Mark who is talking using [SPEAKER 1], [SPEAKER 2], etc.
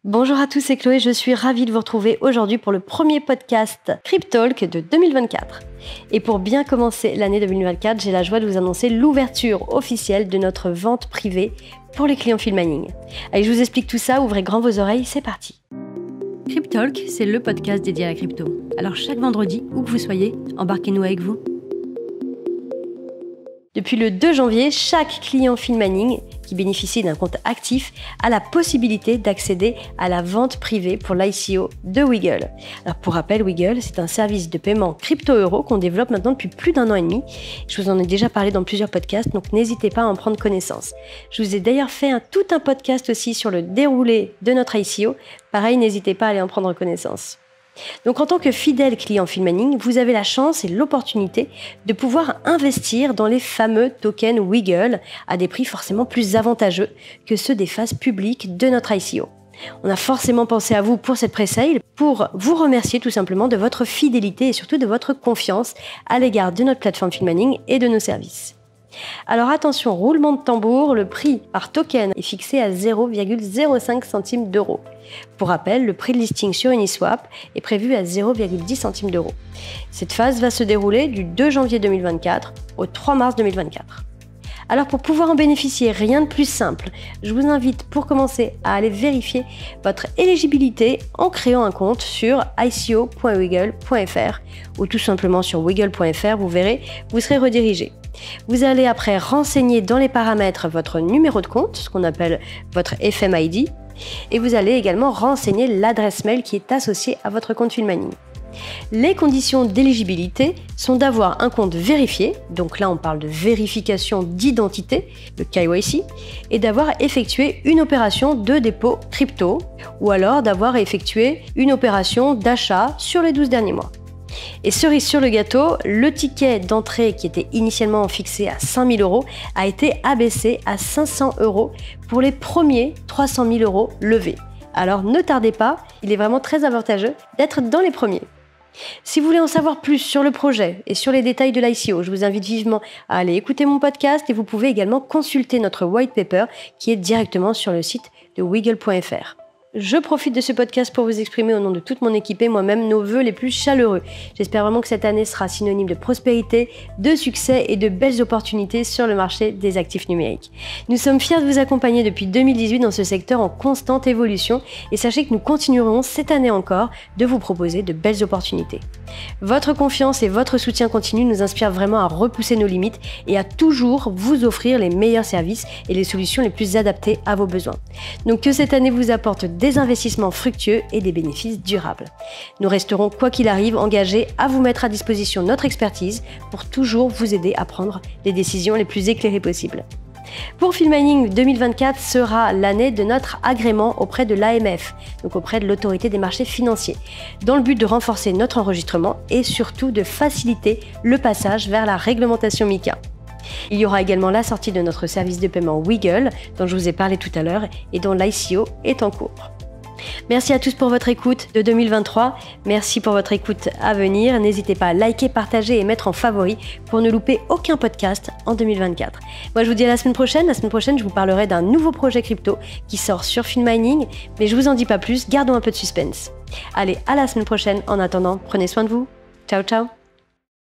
[SPEAKER 1] Bonjour à tous, c'est Chloé, je suis ravie de vous retrouver aujourd'hui pour le premier podcast Cryptalk de 2024. Et pour bien commencer l'année 2024, j'ai la joie de vous annoncer l'ouverture officielle de notre vente privée pour les clients Filmaning. Allez, je vous explique tout ça, ouvrez grand vos oreilles, c'est parti. Cryptalk, c'est le podcast dédié à la crypto. Alors chaque vendredi, où que vous soyez, embarquez-nous avec vous. Depuis le 2 janvier, chaque client Filmaning qui bénéficie d'un compte actif a la possibilité d'accéder à la vente privée pour l'ICO de Wiggle. Alors pour rappel, Wiggle, c'est un service de paiement crypto-euro qu'on développe maintenant depuis plus d'1 an et demi. Je vous en ai déjà parlé dans plusieurs podcasts, donc n'hésitez pas à en prendre connaissance. Je vous ai d'ailleurs fait tout un podcast aussi sur le déroulé de notre ICO. Pareil, n'hésitez pas à aller en prendre connaissance. Donc en tant que fidèle client Filmaning, vous avez la chance et l'opportunité de pouvoir investir dans les fameux tokens Wiggle à des prix forcément plus avantageux que ceux des phases publiques de notre ICO. On a forcément pensé à vous pour cette pré-sale, pour vous remercier tout simplement de votre fidélité et surtout de votre confiance à l'égard de notre plateforme Filmaning et de nos services. Alors attention, roulement de tambour, le prix par token est fixé à 0,05 centimes d'euros. Pour rappel, le prix de listing sur Uniswap est prévu à 0,10 centimes d'euros. Cette phase va se dérouler du 2 janvier 2024 au 3 mars 2024. Alors pour pouvoir en bénéficier, rien de plus simple, je vous invite pour commencer à aller vérifier votre éligibilité en créant un compte sur ico.wiggle.fr ou tout simplement sur wiggle.fr, vous verrez, vous serez redirigé. Vous allez après renseigner dans les paramètres votre numéro de compte, ce qu'on appelle votre FMID, et vous allez également renseigner l'adresse mail qui est associée à votre compte Filmaning. Les conditions d'éligibilité sont d'avoir un compte vérifié, donc là on parle de vérification d'identité, le KYC, et d'avoir effectué une opération de dépôt crypto, ou alors d'avoir effectué une opération d'achat sur les 12 derniers mois. Et cerise sur le gâteau, le ticket d'entrée qui était initialement fixé à 5 000 euros a été abaissé à 500 euros pour les premiers 300 000 euros levés. Alors ne tardez pas, il est vraiment très avantageux d'être dans les premiers. Si vous voulez en savoir plus sur le projet et sur les détails de l'ICO, je vous invite vivement à aller écouter mon podcast et vous pouvez également consulter notre white paper qui est directement sur le site de wiggle.fr. Je profite de ce podcast pour vous exprimer au nom de toute mon équipe et moi-même nos vœux les plus chaleureux. J'espère vraiment que cette année sera synonyme de prospérité, de succès et de belles opportunités sur le marché des actifs numériques. Nous sommes fiers de vous accompagner depuis 2018 dans ce secteur en constante évolution et sachez que nous continuerons cette année encore de vous proposer de belles opportunités. Votre confiance et votre soutien continu nous inspirent vraiment à repousser nos limites et à toujours vous offrir les meilleurs services et les solutions les plus adaptées à vos besoins. Donc que cette année vous apporte des investissements fructueux et des bénéfices durables. Nous resterons, quoi qu'il arrive, engagés à vous mettre à disposition notre expertise pour toujours vous aider à prendre les décisions les plus éclairées possibles. Pour Filmaning, 2024 sera l'année de notre agrément auprès de l'AMF, donc auprès de l'autorité des marchés financiers, dans le but de renforcer notre enregistrement et surtout de faciliter le passage vers la réglementation MiCA. Il y aura également la sortie de notre service de paiement Wiggle, dont je vous ai parlé tout à l'heure et dont l'ICO est en cours. Merci à tous pour votre écoute de 2023. Merci pour votre écoute à venir. N'hésitez pas à liker, partager et mettre en favori pour ne louper aucun podcast en 2024. Moi, je vous dis à la semaine prochaine. La semaine prochaine, je vous parlerai d'un nouveau projet crypto qui sort sur Filmaning, mais je vous en dis pas plus. Gardons un peu de suspense. Allez, à la semaine prochaine. En attendant, prenez soin de vous. Ciao, ciao.